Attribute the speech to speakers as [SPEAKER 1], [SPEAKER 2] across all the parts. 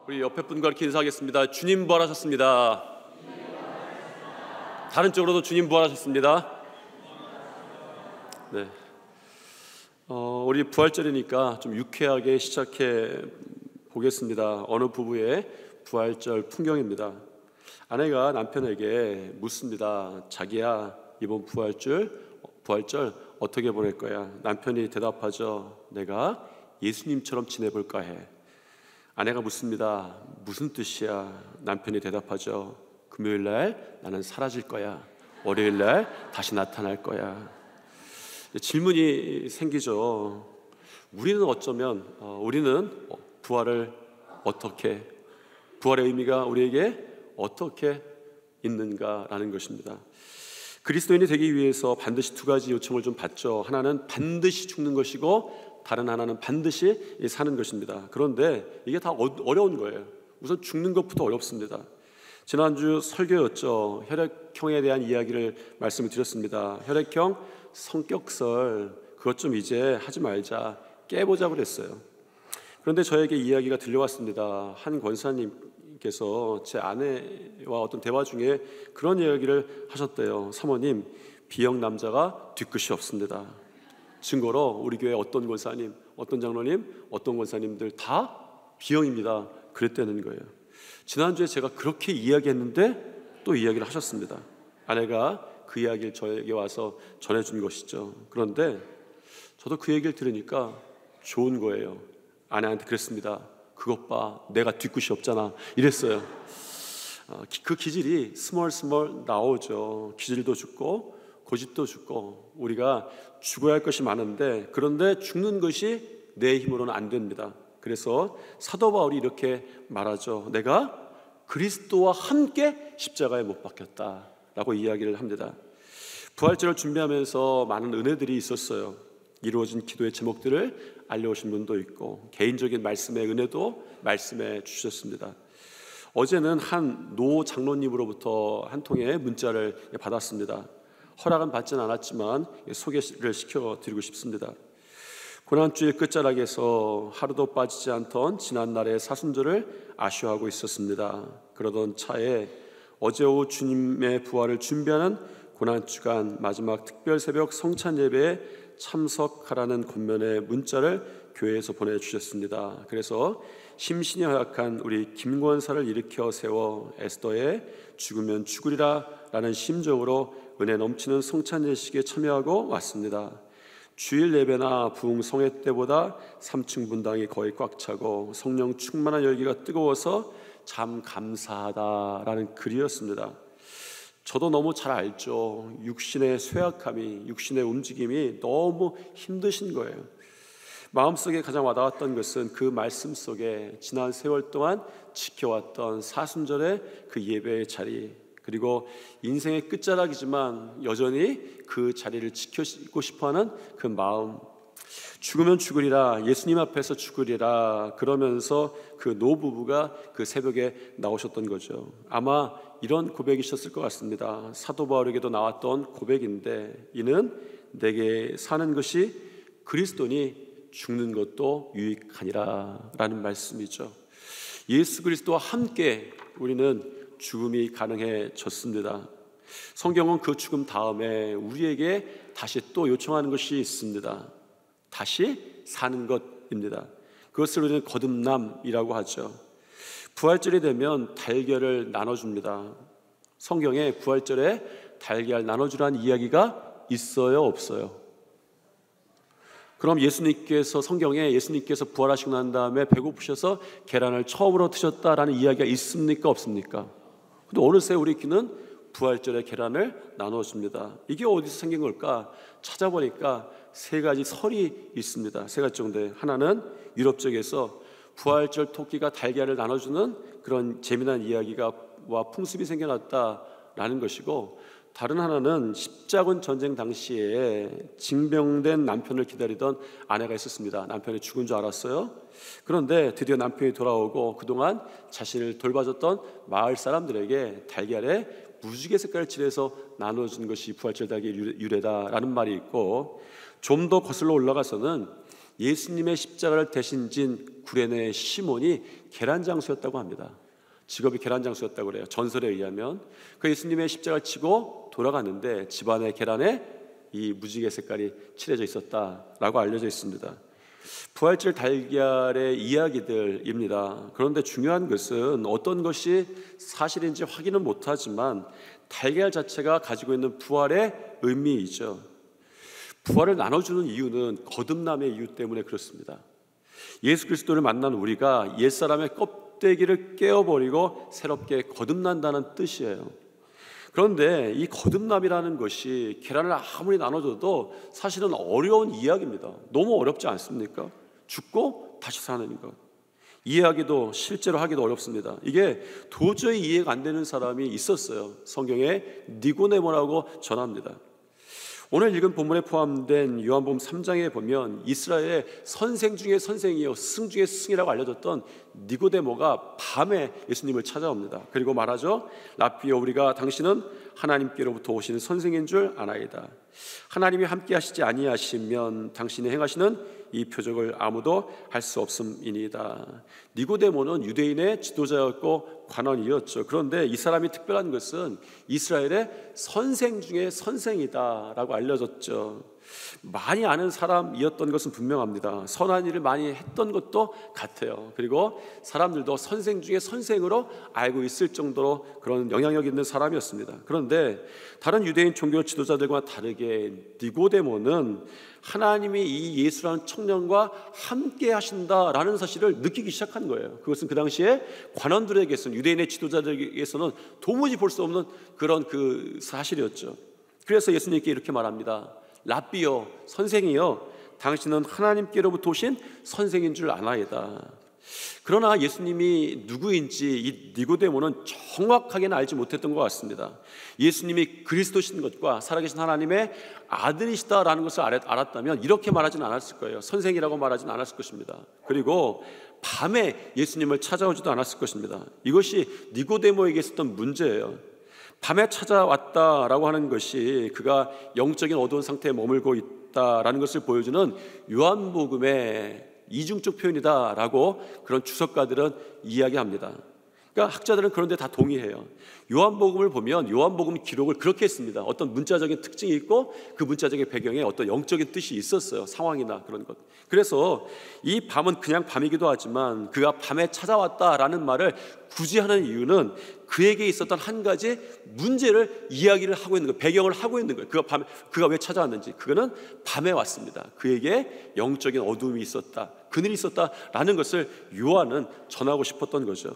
[SPEAKER 1] 우리 옆에 분과 이렇게 인사하겠습니다. 주님 부활하셨습니다. 다른 쪽으로도 주님 부활하셨습니다. 네. 우리 부활절이니까 좀 유쾌하게 시작해 보겠습니다. 어느 부부의 부활절 풍경입니다. 아내가 남편에게 묻습니다. 자기야, 이번 부활절 어떻게 보낼 거야? 남편이 대답하죠. 내가 예수님처럼 지내볼까 해. 아내가 묻습니다. 무슨 뜻이야? 남편이 대답하죠. 금요일날 나는 사라질 거야. 월요일날 다시 나타날 거야. 질문이 생기죠. 우리는 어쩌면 우리는 부활의 의미가 우리에게 어떻게 있는가라는 것입니다. 그리스도인이 되기 위해서 반드시 두 가지 요청을 좀 받죠. 하나는 반드시 죽는 것이고 다른 하나는 반드시 사는 것입니다. 그런데 이게 다 어려운 거예요. 우선 죽는 것부터 어렵습니다. 지난주 설교였죠. 혈액형에 대한 이야기를 말씀을 드렸습니다. 혈액형 성격설 그것 좀 이제 하지 말자, 깨보자 그랬어요. 그런데 저에게 이야기가 들려왔습니다. 한 권사님께서 제 아내와 어떤 대화 중에 그런 이야기를 하셨대요. 사모님, B형 남자가 뒤끝이 없습니다. 증거로 우리 교회 어떤 권사님, 어떤 장로님, 어떤 권사님들 다 B형입니다. 그랬다는 거예요. 지난주에 제가 그렇게 이야기했는데 또 이야기를 하셨습니다. 아내가 그 이야기를 저에게 와서 전해준 것이죠. 그런데 저도 그 얘기를 들으니까 좋은 거예요. 아내한테 그랬습니다. 그것 봐, 내가 뒤끝이 없잖아 이랬어요. 그 기질이 스멀스멀 나오죠. 기질도 죽고 고집도 죽고 우리가 죽어야 할 것이 많은데 그런데 죽는 것이 내 힘으로는 안 됩니다. 그래서 사도 바울이 이렇게 말하죠. 내가 그리스도와 함께 십자가에 못 박혔다라고 이야기를 합니다. 부활절을 준비하면서 많은 은혜들이 있었어요. 이루어진 기도의 제목들을 알려오신 분도 있고 개인적인 말씀의 은혜도 말씀해 주셨습니다. 어제는 한 노 장로님으로부터 한 통의 문자를 받았습니다. 허락은 받지는 않았지만 소개를 시켜드리고 싶습니다. 고난주일 끝자락에서 하루도 빠지지 않던 지난날의 사순절을 아쉬워하고 있었습니다. 그러던 차에 어제 오후 주님의 부활을 준비하는 고난주간 마지막 특별 새벽 성찬 예배에 참석하라는 권면의 문자를 교회에서 보내주셨습니다. 그래서 심신이 허약한 우리 김권사를 일으켜 세워 에스더의 죽으면 죽으리라 라는 심정으로 은혜 넘치는 성찬 예식에 참여하고 왔습니다. 주일 예배나 부흥 성회 때보다 3층 분당이 거의 꽉 차고 성령 충만한 열기가 뜨거워서 참 감사하다라는 글이었습니다. 저도 너무 잘 알죠. 육신의 쇠약함이, 육신의 움직임이 너무 힘드신 거예요. 마음속에 가장 와닿았던 것은 그 말씀 속에 지난 세월 동안 지켜왔던 사순절의 그 예배의 자리, 그리고 인생의 끝자락이지만 여전히 그 자리를 지키고 싶어하는 그 마음. 죽으면 죽으리라, 예수님 앞에서 죽으리라 그러면서 그 노부부가 그 새벽에 나오셨던 거죠. 아마 이런 고백이셨을 것 같습니다. 사도 바울에게도 나왔던 고백인데 이는 내게 사는 것이 그리스도니 죽는 것도 유익하니라 라는 말씀이죠. 예수 그리스도와 함께 우리는 죽음이 가능해졌습니다. 성경은 그 죽음 다음에 우리에게 다시 또 요청하는 것이 있습니다. 다시 사는 것입니다. 그것을 우리는 거듭남이라고 하죠. 부활절이 되면 달걀을 나눠줍니다. 성경에 부활절에 달걀 나눠주라는 이야기가 있어요, 없어요? 그럼 성경에 예수님께서 부활하시고 난 다음에 배고프셔서 계란을 처음으로 드셨다라는 이야기가 있습니까, 없습니까? 근데 어느새 우리 귀는 부활절에 계란을 나눠줍니다. 이게 어디서 생긴 걸까? 찾아보니까 세 가지 설이 있습니다. 세 가지 정도의. 하나는 유럽 쪽에서 부활절 토끼가 달걀을 나눠주는 그런 재미난 이야기와 풍습이 생겨났다라는 것이고, 다른 하나는 십자군 전쟁 당시에 징병된 남편을 기다리던 아내가 있었습니다. 남편이 죽은 줄 알았어요. 그런데 드디어 남편이 돌아오고 그동안 자신을 돌봐줬던 마을 사람들에게 달걀에 무지개 색깔을 칠해서 나눠준 것이 부활절 달걀 유래다라는 말이 있고, 좀 더 거슬러 올라가서는 예수님의 십자가를 대신 진 구레네 시몬이 계란장수였다고 합니다. 직업이 계란장수였다고 그래요. 전설에 의하면 그 예수님의 십자가를 치고 돌아갔는데 집안의 계란에 이 무지개 색깔이 칠해져 있었다라고 알려져 있습니다. 부활절 달걀의 이야기들입니다. 그런데 중요한 것은 어떤 것이 사실인지 확인은 못하지만 달걀 자체가 가지고 있는 부활의 의미이죠. 부활을 나눠주는 이유는 거듭남의 이유 때문에 그렇습니다. 예수 그리스도를 만난 우리가 옛사람의 껍데기를 깨어버리고 새롭게 거듭난다는 뜻이에요. 그런데 이 거듭남이라는 것이 계란을 아무리 나눠줘도 사실은 어려운 이야기입니다. 너무 어렵지 않습니까? 죽고 다시 사는 것, 이해하기도 실제로 하기도 어렵습니다. 이게 도저히 이해가 안 되는 사람이 있었어요. 성경에 니고데모라고 전합니다. 오늘 읽은 본문에 포함된 요한복음 3장에 보면 이스라엘의 선생 중에 선생이요 스승 중에 스승이라고 알려졌던 니고데모가 밤에 예수님을 찾아옵니다. 그리고 말하죠. 라삐여, 우리가 당신은 하나님께로부터 오시는 선생인 줄 아나이다. 하나님이 함께 하시지 아니하시면 당신이 행하시는 이 표적을 아무도 할 수 없음이니이다. 니고데모는 유대인의 지도자였고 관원이었죠. 그런데 이 사람이 특별한 것은 이스라엘의 선생 중에 선생이다라고 알려졌죠. 많이 아는 사람이었던 것은 분명합니다. 선한 일을 많이 했던 것도 같아요. 그리고 사람들도 선생 중에 선생으로 알고 있을 정도로 그런 영향력 있는 사람이었습니다. 그런데 다른 유대인 종교 지도자들과 다르게 니고데모는 하나님이 이 예수라는 청년과 함께 하신다라는 사실을 느끼기 시작한 거예요. 그것은 그 당시에 관원들에게서는, 유대인의 지도자들에게서는 도무지 볼 수 없는 그런 그 사실이었죠. 그래서 예수님께 이렇게 말합니다. 라삐여, 선생이여, 당신은 하나님께로부터 오신 선생인 줄 아나이다. 그러나 예수님이 누구인지 이 니고데모는 정확하게는 알지 못했던 것 같습니다. 예수님이 그리스도신 것과 살아계신 하나님의 아들이시다라는 것을 알았다면 이렇게 말하지는 않았을 거예요. 선생이라고 말하지는 않았을 것입니다. 그리고 밤에 예수님을 찾아오지도 않았을 것입니다. 이것이 니고데모에게 있었던 문제예요. 밤에 찾아왔다라고 하는 것이 그가 영적인 어두운 상태에 머물고 있다라는 것을 보여주는 요한복음의 이중적 표현이다라고 그런 주석가들은 이야기합니다. 그러니까 학자들은 그런데 다 동의해요. 요한복음을 보면 요한복음 기록을 그렇게 했습니다. 어떤 문자적인 특징이 있고 그 문자적인 배경에 어떤 영적인 뜻이 있었어요. 상황이나 그런 것. 그래서 이 밤은 그냥 밤이기도 하지만 그가 밤에 찾아왔다라는 말을 굳이 하는 이유는 그에게 있었던 한 가지 문제를 이야기를 하고 있는 거예요. 배경을 하고 있는 거예요. 그가 왜 찾아왔는지. 그거는 밤에 왔습니다. 그에게 영적인 어둠이 있었다, 그늘이 있었다라는 것을 요한은 전하고 싶었던 거죠.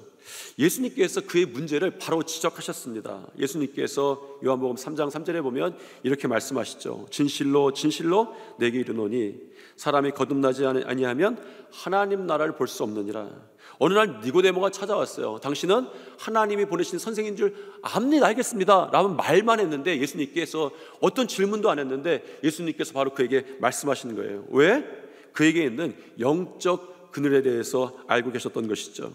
[SPEAKER 1] 예수님께서 그의 문제를 바로 지적하셨습니다. 예수님께서 요한복음 3장 3절에 보면 이렇게 말씀하시죠. 진실로 진실로 내게 이르노니 사람이 거듭나지 아니하면 하나님 나라를 볼 수 없느니라. 어느 날 니고데모가 찾아왔어요. 당신은 하나님이 보내신 선생인 줄 압니다. 알겠습니다 라는 말만 했는데 예수님께서 어떤 질문도 안 했는데 예수님께서 바로 그에게 말씀하시는 거예요. 왜? 그에게 있는 영적 그늘에 대해서 알고 계셨던 것이죠.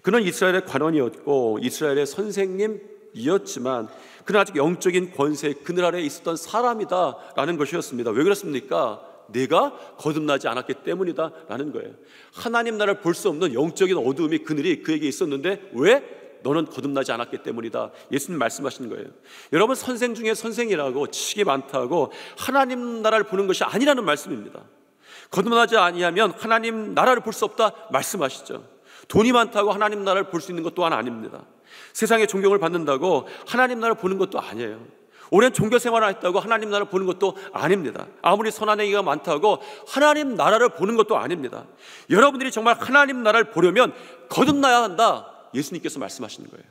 [SPEAKER 1] 그는 이스라엘의 관원이었고 이스라엘의 선생님이었지만 그는 아직 영적인 권세 그늘 아래에 있었던 사람이다라는 것이었습니다. 왜 그렇습니까? 내가 거듭나지 않았기 때문이다 라는 거예요. 하나님 나라를 볼 수 없는 영적인 어두움이 그늘이 그에게 있었는데 왜? 너는 거듭나지 않았기 때문이다. 예수님 말씀하시는 거예요. 여러분, 선생 중에 선생이라고 지식이 많다고 하나님 나라를 보는 것이 아니라는 말씀입니다. 거듭나지 아니하면 하나님 나라를 볼 수 없다 말씀하시죠. 돈이 많다고 하나님 나라를 볼 수 있는 것 또한 아닙니다. 세상의 존경을 받는다고 하나님 나라를 보는 것도 아니에요. 오랜 종교 생활을 했다고 하나님 나라를 보는 것도 아닙니다. 아무리 선한 행위가 많다고 하나님 나라를 보는 것도 아닙니다. 여러분들이 정말 하나님 나라를 보려면 거듭나야 한다. 예수님께서 말씀하시는 거예요.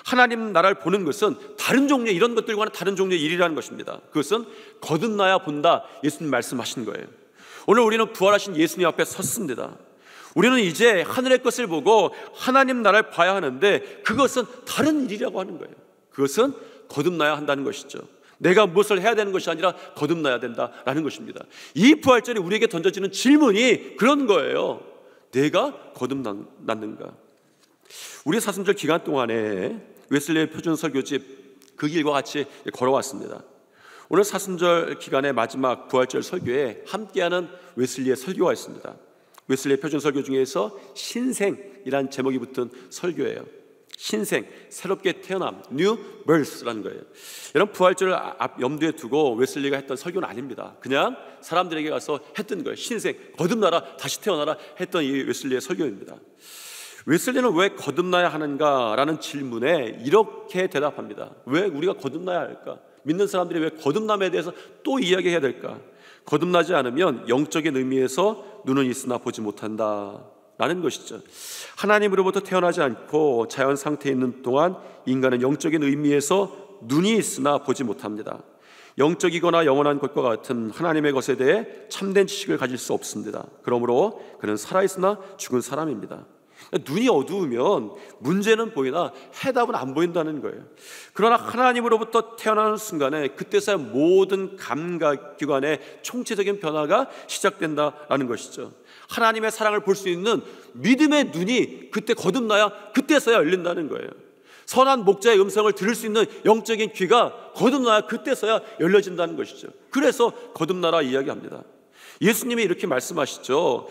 [SPEAKER 1] 하나님 나라를 보는 것은 다른 종류의 이런 것들과는 다른 종류의 일이라는 것입니다. 그것은 거듭나야 본다. 예수님 말씀하신 거예요. 오늘 우리는 부활하신 예수님 앞에 섰습니다. 우리는 이제 하늘의 것을 보고 하나님 나라를 봐야 하는데 그것은 다른 일이라고 하는 거예요. 그것은 거듭나야 한다는 것이죠. 내가 무엇을 해야 되는 것이 아니라 거듭나야 된다라는 것입니다. 이 부활절에 우리에게 던져지는 질문이 그런 거예요. 내가 거듭났는가? 우리 사순절 기간 동안에 웨슬레이 표준 설교집 그 길과 같이 걸어왔습니다. 오늘 사순절 기간의 마지막 부활절 설교에 함께하는 웨슬리의 설교가 있습니다. 웨슬리의 표준 설교 중에서 신생이란 제목이 붙은 설교예요. 신생, 새롭게 태어남, New Birth라는 거예요. 이런 부활절을 염두에 두고 웨슬리가 했던 설교는 아닙니다. 그냥 사람들에게 가서 했던 거예요. 신생, 거듭나라, 다시 태어나라 했던 이 웨슬리의 설교입니다. 웨슬리는 왜 거듭나야 하는가라는 질문에 이렇게 대답합니다. 왜 우리가 거듭나야 할까? 믿는 사람들이 왜 거듭남에 대해서 또 이야기해야 될까? 거듭나지 않으면 영적인 의미에서 눈은 있으나 보지 못한다 라는 것이죠. 하나님으로부터 태어나지 않고 자연 상태에 있는 동안 인간은 영적인 의미에서 눈이 있으나 보지 못합니다. 영적이거나 영원한 것과 같은 하나님의 것에 대해 참된 지식을 가질 수 없습니다. 그러므로 그는 살아있으나 죽은 사람입니다. 눈이 어두우면 문제는 보이나 해답은 안 보인다는 거예요. 그러나 하나님으로부터 태어나는 순간에 그때서야 모든 감각기관의 총체적인 변화가 시작된다라는 것이죠. 하나님의 사랑을 볼 수 있는 믿음의 눈이 그때 거듭나야 그때서야 열린다는 거예요. 선한 목자의 음성을 들을 수 있는 영적인 귀가 거듭나야 그때서야 열려진다는 것이죠. 그래서 거듭나라 이야기합니다. 예수님이 이렇게 말씀하시죠.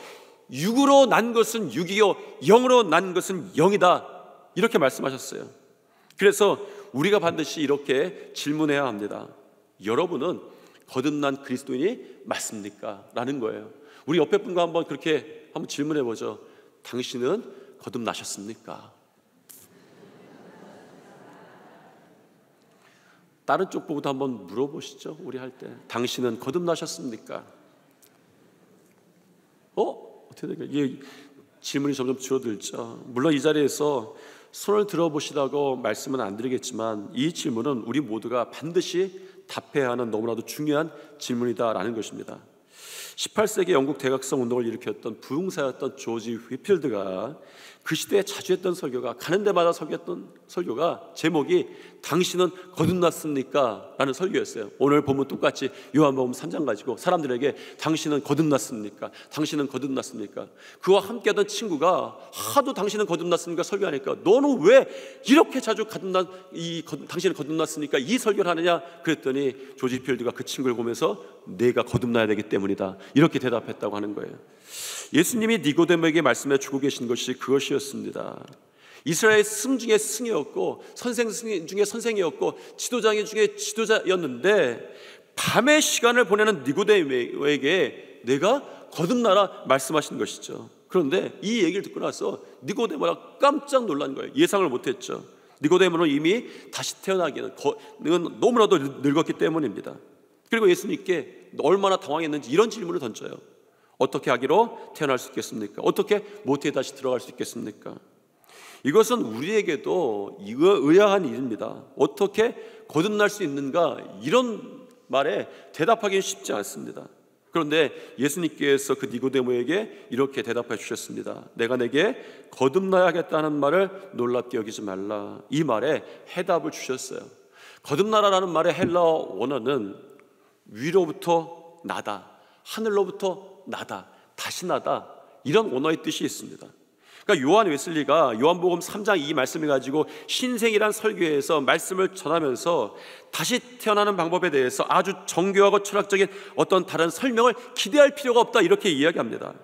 [SPEAKER 1] 육으로 난 것은 육이요 영으로 난 것은 영이다 이렇게 말씀하셨어요. 그래서 우리가 반드시 이렇게 질문해야 합니다. 여러분은 거듭난 그리스도인이 맞습니까? 라는 거예요. 우리 옆에 분과 한번 그렇게 한번 질문해 보죠. 당신은 거듭나셨습니까? 다른 쪽 보고도 한번 물어보시죠. 우리 할 때 당신은 거듭나셨습니까? 어떻게 될까요? 이 질문이 점점 줄어들죠. 물론 이 자리에서 손을 들어보시라고 말씀은 안 드리겠지만 이 질문은 우리 모두가 반드시 답해야 하는 너무나도 중요한 질문이다라는 것입니다. 18세기 영국 대각성 운동을 일으켰던 부흥사였던 조지 휘필드가 그 시대에 자주 했던 설교가, 가는 데마다 설교했던 설교가 제목이 당신은 거듭났습니까? 라는 설교였어요. 오늘 보면 똑같이 요한복음 3장 가지고 사람들에게 당신은 거듭났습니까? 당신은 거듭났습니까? 그와 함께하던 친구가 하도 당신은 거듭났습니까? 설교하니까 너는 왜 이렇게 자주 당신은 거듭났습니까? 이 설교를 하느냐? 그랬더니 조지 휘필드가 그 친구를 보면서 내가 거듭나야 되기 때문이다 이렇게 대답했다고 하는 거예요. 예수님이 니고데모에게 말씀해 주고 계신 것이 그것이었습니다. 이스라엘 승 중에 승이었고 선생 중에 선생이었고 지도자 중에 지도자였는데 밤의 시간을 보내는 니고데모에게 내가 거듭나라 말씀하신 것이죠. 그런데 이 얘기를 듣고 나서 니고데모가 깜짝 놀란 거예요. 예상을 못했죠. 니고데모는 이미 다시 태어나기는 너무나도 늙었기 때문입니다. 그리고 예수님께 얼마나 당황했는지 이런 질문을 던져요. 어떻게 하기로 태어날 수 있겠습니까? 어떻게 모태에 다시 들어갈 수 있겠습니까? 이것은 우리에게도 의아한 일입니다. 어떻게 거듭날 수 있는가? 이런 말에 대답하기는 쉽지 않습니다. 그런데 예수님께서 그 니고데모에게 이렇게 대답해 주셨습니다. 내가 내게 거듭나야겠다는 말을 놀랍게 여기지 말라. 이 말에 해답을 주셨어요. 거듭나라라는 말의 헬라어 원어는 위로부터 나다, 하늘로부터 나다, 다시 나다, 이런 원어의 뜻이 있습니다. 그러니까 요한 웨슬리가 요한복음 3장 이 말씀을 가지고 신생이란 설교에서 말씀을 전하면서 다시 태어나는 방법에 대해서 아주 정교하고 철학적인 어떤 다른 설명을 기대할 필요가 없다 이렇게 이야기합니다.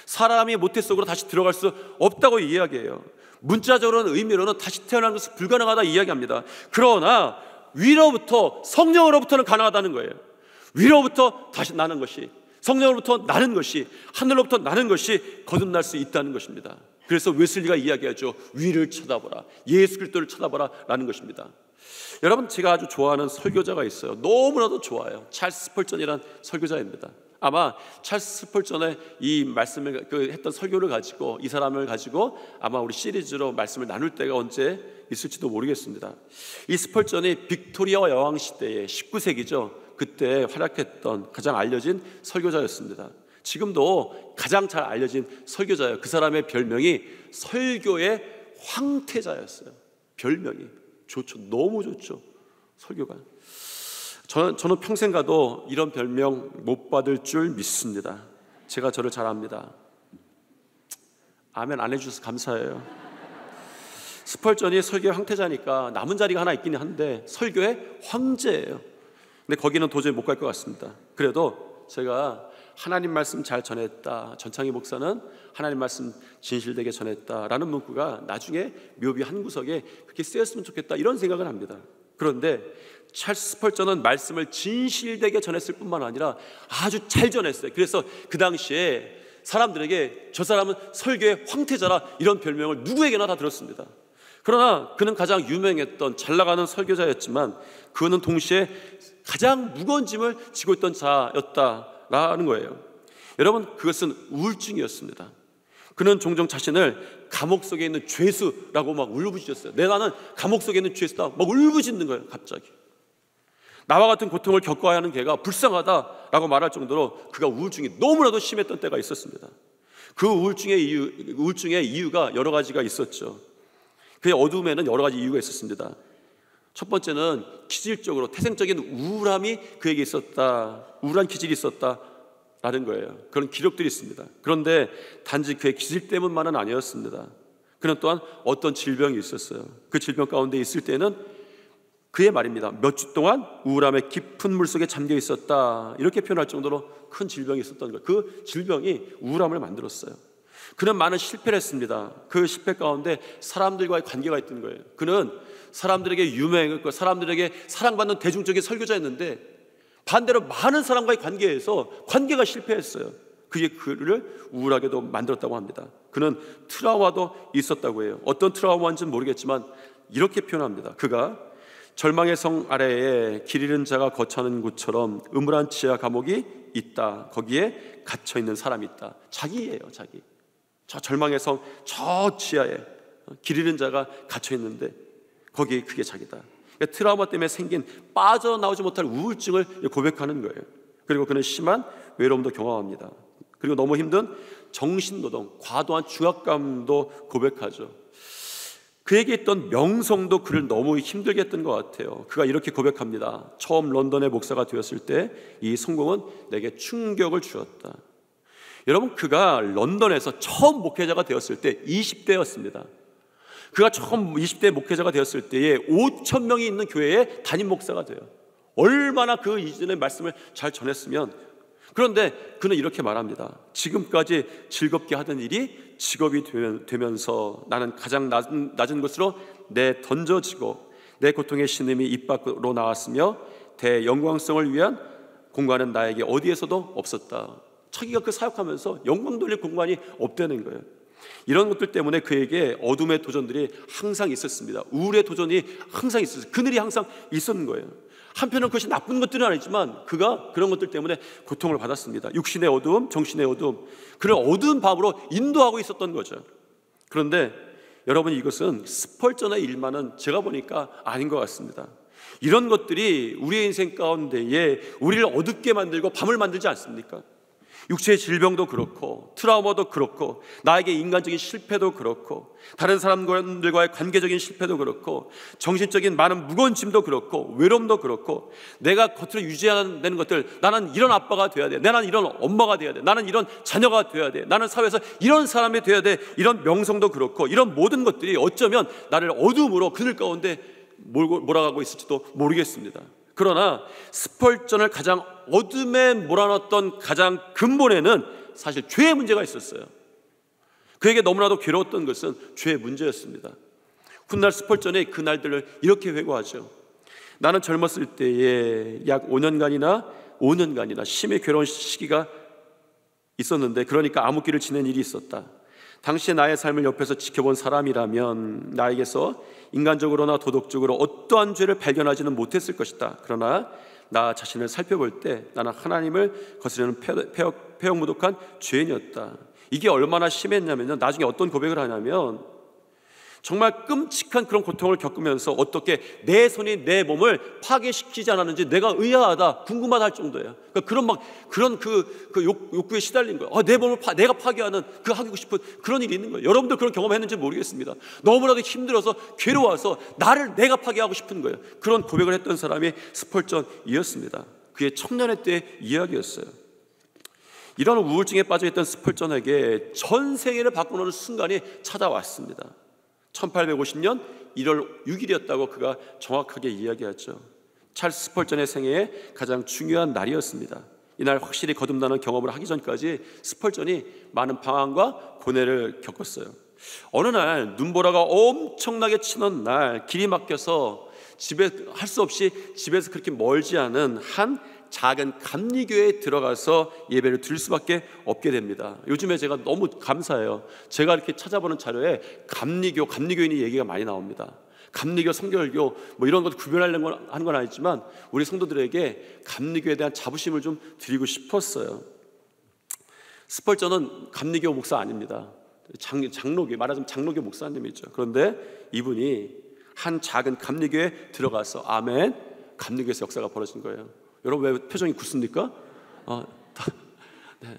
[SPEAKER 1] 사람이 모태 속으로 다시 들어갈 수 없다고 이야기해요. 문자적으로는 의미로는 다시 태어나는 것은 불가능하다 이야기합니다. 그러나 위로부터 성령으로부터는 가능하다는 거예요. 위로부터 다시 나는 것이, 성령으로부터 나는 것이, 하늘로부터 나는 것이 거듭날 수 있다는 것입니다. 그래서 웨슬리가 이야기하죠. 위를 쳐다보라, 예수 그리스도를 쳐다보라 라는 것입니다. 여러분, 제가 아주 좋아하는 설교자가 있어요. 너무나도 좋아요. 찰스 스펄전이라는 설교자입니다. 아마 찰스 스펄전의 이 말씀을 했던 설교를 가지고, 이 사람을 가지고 아마 우리 시리즈로 말씀을 나눌 때가 언제 있을지도 모르겠습니다. 이 스펄전이 빅토리아 여왕 시대의 19세기죠. 그때 활약했던 가장 알려진 설교자였습니다. 지금도 가장 잘 알려진 설교자예요. 그 사람의 별명이 설교의 황태자였어요. 별명이 좋죠. 너무 좋죠. 설교가. 저는 평생 가도 이런 별명 못 받을 줄 믿습니다. 제가 저를 잘 압니다. 아멘 안 해주셔서 감사해요. 스펄전이 설교의 황태자니까 남은 자리가 하나 있긴 한데 설교의 황제예요. 근데 거기는 도저히 못 갈 것 같습니다. 그래도 제가 하나님 말씀 잘 전했다, 전창희 목사는 하나님 말씀 진실되게 전했다라는 문구가 나중에 묘비 한 구석에 그렇게 쓰였으면 좋겠다, 이런 생각을 합니다. 그런데 찰스 스펄전은 말씀을 진실되게 전했을 뿐만 아니라 아주 잘 전했어요. 그래서 그 당시에 사람들에게 저 사람은 설교의 황태자라, 이런 별명을 누구에게나 다 들었습니다. 그러나 그는 가장 유명했던 잘 나가는 설교자였지만 그는 동시에 가장 무거운 짐을 지고 있던 자였다라는 거예요. 여러분, 그것은 우울증이었습니다. 그는 종종 자신을 감옥 속에 있는 죄수라고 막 울부짖었어요. 나는 감옥 속에 있는 죄수다, 막 울부짖는 거예요. 갑자기 나와 같은 고통을 겪어야 하는 걔가 불쌍하다라고 말할 정도로 그가 우울증이 너무나도 심했던 때가 있었습니다. 그 우울증의 이유가 여러 가지가 있었죠. 그의 어두움에는 여러 가지 이유가 있었습니다. 첫 번째는 기질적으로 태생적인 우울함이 그에게 있었다, 우울한 기질이 있었다라는 거예요. 그런 기록들이 있습니다. 그런데 단지 그의 기질 때문만은 아니었습니다. 그는 또한 어떤 질병이 있었어요. 그 질병 가운데 있을 때는 그의 말입니다. 몇 주 동안 우울함의 깊은 물속에 잠겨 있었다, 이렇게 표현할 정도로 큰 질병이 있었던 거예요. 그 질병이 우울함을 만들었어요. 그는 많은 실패를 했습니다. 그 실패 가운데 사람들과의 관계가 있던 거예요. 그는 사람들에게 유명했고 사람들에게 사랑받는 대중적인 설교자였는데 반대로 많은 사람과의 관계에서 관계가 실패했어요. 그게 그를 우울하게도 만들었다고 합니다. 그는 트라우마도 있었다고 해요. 어떤 트라우마인지는 모르겠지만 이렇게 표현합니다. 그가 절망의 성 아래에 길 잃은 자가 거처하는 곳처럼 음울한 지하 감옥이 있다. 거기에 갇혀있는 사람이 있다. 자기예요, 자기. 저 절망의 성 저 지하에 길 잃은 자가 갇혀있는데 거기에 그게 자기다. 그러니까 트라우마 때문에 생긴 빠져나오지 못할 우울증을 고백하는 거예요. 그리고 그는 심한 외로움도 경험합니다. 그리고 너무 힘든 정신노동, 과도한 중압감도 고백하죠. 그에게 있던 명성도 그를 너무 힘들게 했던 것 같아요. 그가 이렇게 고백합니다. 처음 런던의 목사가 되었을 때 이 성공은 내게 충격을 주었다. 여러분, 그가 런던에서 처음 목회자가 되었을 때 20대였습니다. 그가 처음 20대 목회자가 되었을 때에 5,000명이 있는 교회의 담임 목사가 돼요. 얼마나 그 이전의 말씀을 잘 전했으면. 그런데 그는 이렇게 말합니다. 지금까지 즐겁게 하던 일이 직업이 되면서 나는 가장 낮은 곳으로 던져지고 내 고통의 신음이 입 밖으로 나왔으며 대영광성을 위한 공간은 나에게 어디에서도 없었다. 자기가 그 사역하면서 영광 돌릴 공간이 없다는 거예요. 이런 것들 때문에 그에게 어둠의 도전들이 항상 있었습니다. 우울의 도전이 항상 있었어요. 그늘이 항상 있었는 거예요. 한편은 그것이 나쁜 것들은 아니지만 그가 그런 것들 때문에 고통을 받았습니다. 육신의 어두움, 정신의 어두움, 그를 어두운 밤으로 인도하고 있었던 거죠. 그런데 여러분, 이것은 스펄전의 일만은 제가 보니까 아닌 것 같습니다. 이런 것들이 우리의 인생 가운데에 우리를 어둡게 만들고 밤을 만들지 않습니까? 육체의 질병도 그렇고 트라우마도 그렇고 나에게 인간적인 실패도 그렇고 다른 사람들과의 관계적인 실패도 그렇고 정신적인 많은 무거운 짐도 그렇고 외로움도 그렇고 내가 겉으로 유지해야 되는 것들, 나는 이런 아빠가 돼야 돼, 나는 이런 엄마가 돼야 돼, 나는 이런 자녀가 돼야 돼, 나는 사회에서 이런 사람이 돼야 돼, 이런 명성도 그렇고 이런 모든 것들이 어쩌면 나를 어둠으로 그늘 가운데 몰아가고 있을지도 모르겠습니다. 그러나 스펄전을 가장 어둠에 몰아넣었던 가장 근본에는 사실 죄의 문제가 있었어요. 그에게 너무나도 괴로웠던 것은 죄의 문제였습니다. 훗날 스펄전의 그 날들을 이렇게 회고하죠. 나는 젊었을 때에 약 5년간이나 심히 괴로운 시기가 있었는데, 그러니까 암흑기를 지낸 일이 있었다. 당시에 나의 삶을 옆에서 지켜본 사람이라면 나에게서 인간적으로나 도덕적으로 어떠한 죄를 발견하지는 못했을 것이다. 그러나 나 자신을 살펴볼 때 나는 하나님을 거스르는 폐역무독한 죄인이었다. 이게 얼마나 심했냐면요, 나중에 어떤 고백을 하냐면 정말 끔찍한 그런 고통을 겪으면서 어떻게 내 손이 내 몸을 파괴시키지 않았는지 내가 의아하다, 궁금하다 할 정도예요. 그러니까 그런 욕구에 시달린 거예요. 내 몸을 내가 파괴하는, 하고 싶은 그런 일이 있는 거예요. 여러분들 그런 경험했는지 모르겠습니다. 너무나도 힘들어서 괴로워서 나를 내가 파괴하고 싶은 거예요. 그런 고백을 했던 사람이 스펄전이었습니다. 그의 청년의 때의 이야기였어요. 이런 우울증에 빠져있던 스펄전에게 전 세계를 바꿔놓는 순간이 찾아왔습니다. 1850년 1월 6일이었다고 그가 정확하게 이야기하죠. 찰스 스펄전의 생애에 가장 중요한 날이었습니다. 이날 확실히 거듭나는 경험을 하기 전까지 스펄전이 많은 방황과 고뇌를 겪었어요. 어느 날 눈보라가 엄청나게 치는 날, 길이 막혀서 집에 할 수 없이 집에서 그렇게 멀지 않은 한 작은 감리교회에 들어가서 예배를 드릴 수밖에 없게 됩니다. 요즘에 제가 너무 감사해요. 제가 이렇게 찾아보는 자료에 감리교인이 얘기가 많이 나옵니다. 감리교, 성결교 뭐 이런 것 구별하려고 하는 건 아니지만 우리 성도들에게 감리교에 대한 자부심을 좀 드리고 싶었어요. 스펄전은 감리교 목사 아닙니다. 장로교, 말하자면 장로교 목사님이죠. 그런데 이분이 한 작은 감리교에 들어가서 아멘, 감리교에서 역사가 벌어진 거예요. 여러분 왜 표정이 굳습니까? 네.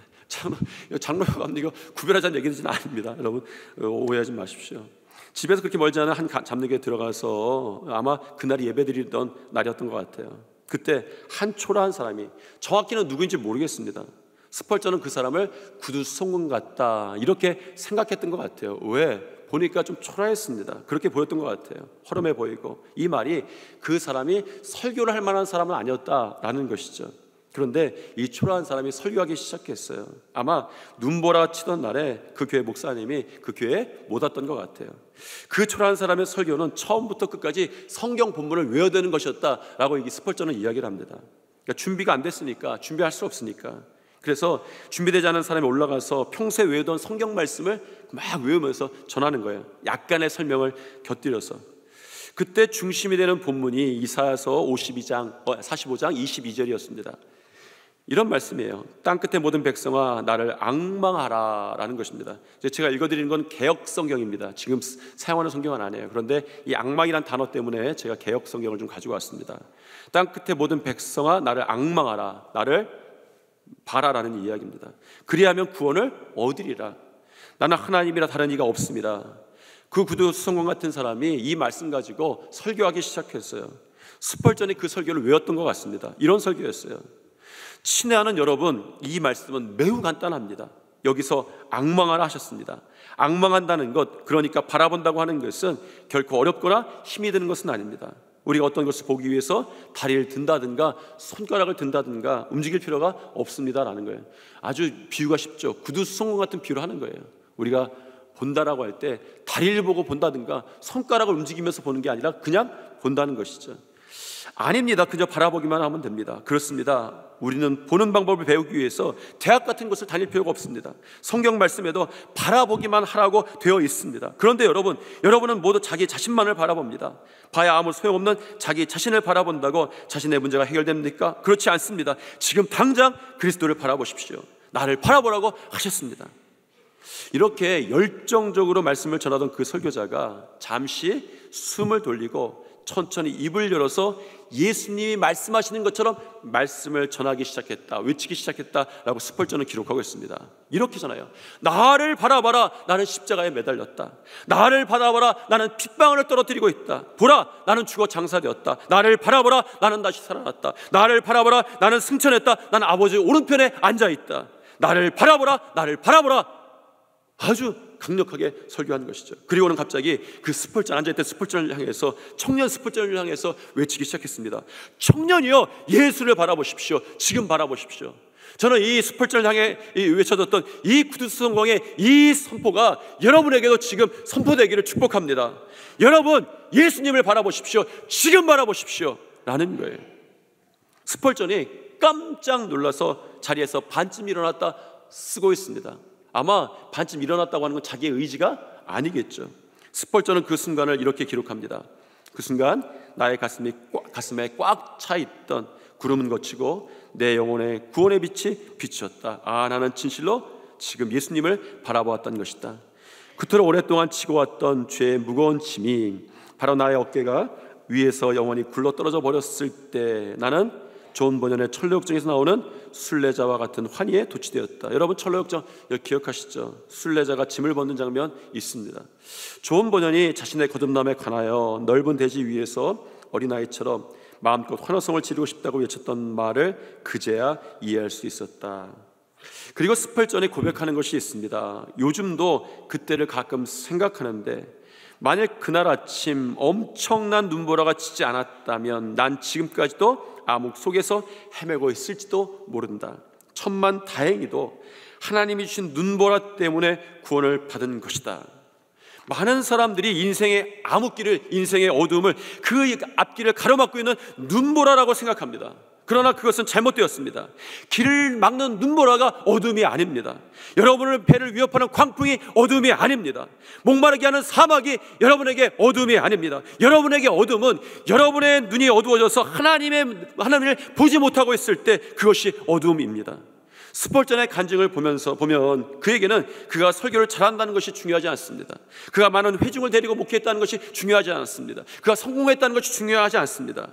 [SPEAKER 1] 장로교 감리교 구별하자는 얘기는 아닙니다. 여러분 오해하지 마십시오. 집에서 그렇게 멀지 않은 한 감리교에 들어가서 아마 그날이 예배드리던 날이었던 것 같아요. 그때 한 초라한 사람이, 정확히는 누구인지 모르겠습니다. 스펄전은 그 사람을 구두손금 같다 이렇게 생각했던 것 같아요. 왜? 보니까 좀 초라했습니다. 그렇게 보였던 것 같아요. 허름해 보이고. 이 말이 그 사람이 설교를 할 만한 사람은 아니었다라는 것이죠. 그런데 이 초라한 사람이 설교하기 시작했어요. 아마 눈보라 치던 날에 그 교회 목사님이 그 교회에 못 왔던 것 같아요. 그 초라한 사람의 설교는 처음부터 끝까지 성경 본문을 외워야 되는 것이었다라고 이 스펄전은 이야기를 합니다. 그러니까 준비가 안 됐으니까, 준비할 수 없으니까. 그래서 준비되지 않은 사람이 올라가서 평소에 외우던 성경 말씀을 막 외우면서 전하는 거예요. 약간의 설명을 곁들여서. 그때 중심이 되는 본문이 이사야서 45장 22절이었습니다. 이런 말씀이에요. 땅끝의 모든 백성아 나를 앙망하라 라는 것입니다. 제가 읽어드리는 건 개역 성경입니다. 지금 사용하는 성경은 아니에요. 그런데 이 앙망이란 단어 때문에 제가 개역 성경을 좀 가지고 왔습니다. 땅끝의 모든 백성아 나를 앙망하라, 나를 바라라는 이야기입니다. 그리하면 구원을 얻으리라. 나는 하나님이라 다른 이가 없습니다. 그 구두성공 같은 사람이 이 말씀 가지고 설교하기 시작했어요. 스펄전이 그 설교를 외웠던 것 같습니다. 이런 설교였어요. 친애하는 여러분, 이 말씀은 매우 간단합니다. 여기서 앙망하라 하셨습니다. 앙망한다는 것, 그러니까 바라본다고 하는 것은 결코 어렵거나 힘이 드는 것은 아닙니다. 우리가 어떤 것을 보기 위해서 다리를 든다든가 손가락을 든다든가 움직일 필요가 없습니다라는 거예요. 아주 비유가 쉽죠. 구두성공 같은 비유를 하는 거예요. 우리가 본다라고 할 때 다리를 보고 본다든가 손가락을 움직이면서 보는 게 아니라 그냥 본다는 것이죠. 아닙니다. 그저 바라보기만 하면 됩니다. 그렇습니다. 우리는 보는 방법을 배우기 위해서 대학 같은 곳을 다닐 필요가 없습니다. 성경 말씀에도 바라보기만 하라고 되어 있습니다. 그런데 여러분은 모두 자기 자신만을 바라봅니다. 봐야 아무 소용없는 자기 자신을 바라본다고 자신의 문제가 해결됩니까? 그렇지 않습니다. 지금 당장 그리스도를 바라보십시오. 나를 바라보라고 하셨습니다. 이렇게 열정적으로 말씀을 전하던 그 설교자가 잠시 숨을 돌리고 천천히 입을 열어서 예수님이 말씀하시는 것처럼 말씀을 전하기 시작했다, 외치기 시작했다라고 스펄전은 기록하고 있습니다. 이렇게 전해요. 나를 바라봐라, 나는 십자가에 매달렸다. 나를 바라봐라, 나는 핏방울을 떨어뜨리고 있다. 보라, 나는 죽어 장사되었다. 나를 바라봐라, 나는 다시 살아났다. 나를 바라봐라, 나는 승천했다. 나는 아버지 오른편에 앉아있다. 나를 바라보라, 나를 바라보라. 아주 강력하게 설교하는 것이죠. 그리고는 갑자기 그 스펄전, 앉아있던 스펄전을 향해서, 청년 스펄전을 향해서 외치기 시작했습니다. 청년이여, 예수를 바라보십시오. 지금 바라보십시오. 저는 이 스펄전을 향해 외쳐졌던 이 구두성공의 이 선포가 여러분에게도 지금 선포되기를 축복합니다. 여러분, 예수님을 바라보십시오. 지금 바라보십시오. 라는 거예요. 스펄전이 깜짝 놀라서 자리에서 반쯤 일어났다 쓰고 있습니다. 아마 반쯤 일어났다고 하는 건 자기의 의지가 아니겠죠. 스펄전은 그 순간을 이렇게 기록합니다. 그 순간 나의 가슴에 꽉 차 있던 구름은 걷히고 내 영혼의 구원의 빛이 비추었다. 아, 나는 진실로 지금 예수님을 바라보았던 것이다. 그토록 오랫동안 지고 왔던 죄의 무거운 짐이 바로 나의 어깨가 위에서 영원히 굴러 떨어져 버렸을 때 나는 존 버년의 철로역정에서 나오는 순례자와 같은 환희에 도취되었다. 여러분 철로역정 기억하시죠? 순례자가 짐을 벗는 장면 있습니다. 존 버년이 자신의 거듭남에 관하여 넓은 대지 위에서 어린아이처럼 마음껏 환호성을 지르고 싶다고 외쳤던 말을 그제야 이해할 수 있었다. 그리고 스펄전이 고백하는 것이 있습니다. 요즘도 그때를 가끔 생각하는데 만약 그날 아침 엄청난 눈보라가 치지 않았다면 난 지금까지도 암흑 속에서 헤매고 있을지도 모른다. 천만 다행히도 하나님이 주신 눈보라 때문에 구원을 받은 것이다. 많은 사람들이 인생의 암흑길을, 인생의 어두움을, 그 앞길을 가로막고 있는 눈보라라고 생각합니다. 그러나 그것은 잘못되었습니다. 길을 막는 눈보라가 어둠이 아닙니다. 여러분의 배를 위협하는 광풍이 어둠이 아닙니다. 목마르게 하는 사막이 여러분에게 어둠이 아닙니다. 여러분에게 어둠은 여러분의 눈이 어두워져서 하나님을 보지 못하고 있을 때 그것이 어둠입니다. 스펄전의 간증을 보면 그에게는 그가 설교를 잘한다는 것이 중요하지 않습니다. 그가 많은 회중을 데리고 목회했다는 것이 중요하지 않았습니다. 그가 성공했다는 것이 중요하지 않습니다.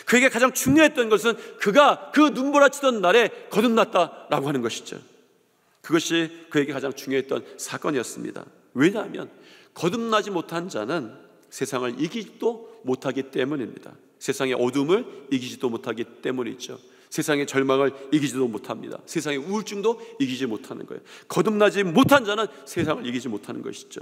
[SPEAKER 1] 그에게 가장 중요했던 것은 그가 그 눈보라치던 날에 거듭났다라고 하는 것이죠. 그것이 그에게 가장 중요했던 사건이었습니다. 왜냐하면 거듭나지 못한 자는 세상을 이기지도 못하기 때문입니다. 세상의 어둠을 이기지도 못하기 때문이죠. 세상의 절망을 이기지도 못합니다. 세상의 우울증도 이기지 못하는 거예요. 거듭나지 못한 자는 세상을 이기지 못하는 것이죠.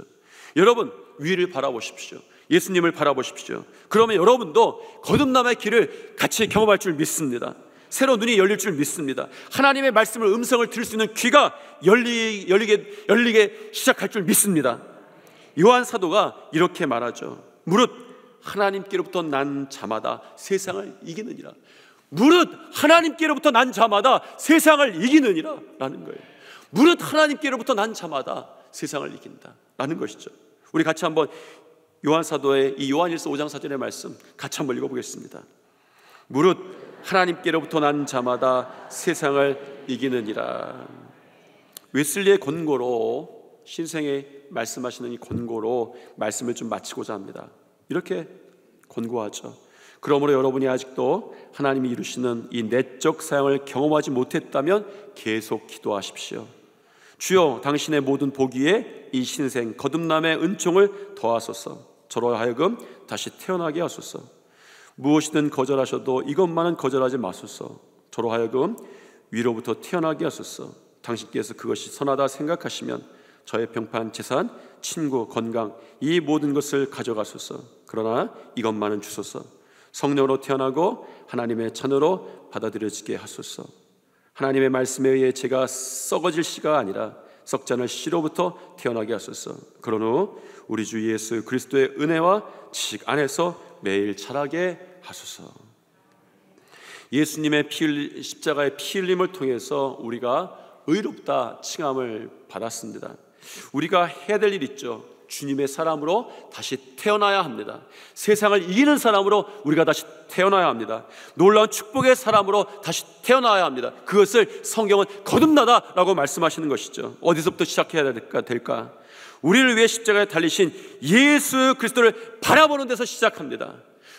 [SPEAKER 1] 여러분, 위를 바라보십시오. 예수님을 바라보십시오. 그러면 여러분도 거듭남의 길을 같이 경험할 줄 믿습니다. 새로 눈이 열릴 줄 믿습니다. 하나님의 말씀을, 음성을 들을 수 있는 귀가 열리게 시작할 줄 믿습니다. 요한 사도가 이렇게 말하죠. 무릇 하나님께로부터 난 자마다 세상을 이기느니라. 무릇 하나님께로부터 난 자마다 세상을 이기느니라 라는 거예요. 무릇 하나님께로부터 난 자마다 세상을 이긴다 라는 것이죠. 우리 같이 한번 요한사도의 이 요한일서 5장 4절의 말씀 같이 한번 읽어보겠습니다. 무릇 하나님께로부터 난 자마다 세상을 이기느니라. 웨슬리의 권고로, 신생에 말씀하시는 이 권고로 말씀을 좀 마치고자 합니다. 이렇게 권고하죠. 그러므로 여러분이 아직도 하나님이 이루시는 이 내적 사역을 경험하지 못했다면 계속 기도하십시오. 주여, 당신의 모든 복 위에 이 신생 거듭남의 은총을 더하소서. 저로 하여금 다시 태어나게 하소서. 무엇이든 거절하셔도 이것만은 거절하지 마소서. 저로 하여금 위로부터 태어나게 하소서. 당신께서 그것이 선하다 생각하시면 저의 평판, 재산, 친구, 건강, 이 모든 것을 가져가소서. 그러나 이것만은 주소서. 성령으로 태어나고 하나님의 자녀로 받아들여지게 하소서. 하나님의 말씀에 의해 제가 썩어질 씨가 아니라 썩지 않을 씨로부터 태어나게 하소서. 그런 후 우리 주 예수 그리스도의 은혜와 지식 안에서 매일 자라게 하소서. 예수님의 십자가의 피 흘림을 통해서 우리가 의롭다 칭함을 받았습니다. 우리가 해야 될 일 있죠. 주님의 사람으로 다시 태어나야 합니다. 세상을 이기는 사람으로 우리가 다시 태어나야 합니다. 놀라운 축복의 사람으로 다시 태어나야 합니다. 그것을 성경은 거듭나다라고 말씀하시는 것이죠. 어디서부터 시작해야 될까? 우리를 위해 십자가에 달리신 예수 그리스도를 바라보는 데서 시작합니다.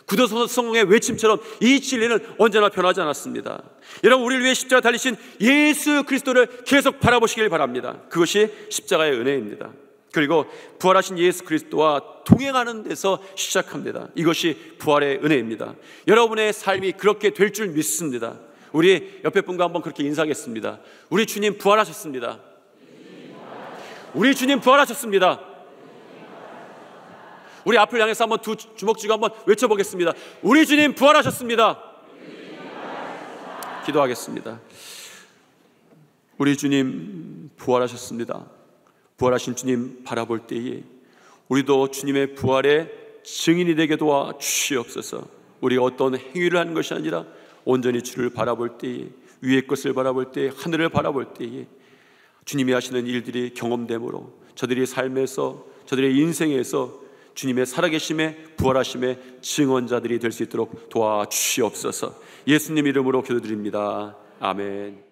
[SPEAKER 1] 구도서 성공의 외침처럼 이 진리는 언제나 변하지 않았습니다. 여러분, 우리를 위해 십자가에 달리신 예수 그리스도를 계속 바라보시길 바랍니다. 그것이 십자가의 은혜입니다. 그리고 부활하신 예수 그리스도와 동행하는 데서 시작합니다. 이것이 부활의 은혜입니다. 여러분의 삶이 그렇게 될 줄 믿습니다. 우리 옆에 분과 한번 그렇게 인사하겠습니다. 우리 주님 부활하셨습니다. 우리 주님 부활하셨습니다. 우리 앞을 향해서 한번 두 주먹 쥐고 한번 외쳐보겠습니다. 우리 주님 부활하셨습니다. 기도하겠습니다. 우리 주님 부활하셨습니다. 부활하신 주님 바라볼 때에 우리도 주님의 부활의 증인이 되게 도와 주시옵소서. 우리가 어떤 행위를 하는 것이 아니라 온전히 주를 바라볼 때에, 위의 것을 바라볼 때에, 하늘을 바라볼 때에 주님이 하시는 일들이 경험됨으로 저들의 삶에서, 저들의 인생에서 주님의 살아계심에, 부활하심의 증언자들이 될 수 있도록 도와주시옵소서. 예수님 이름으로 기도드립니다. 아멘.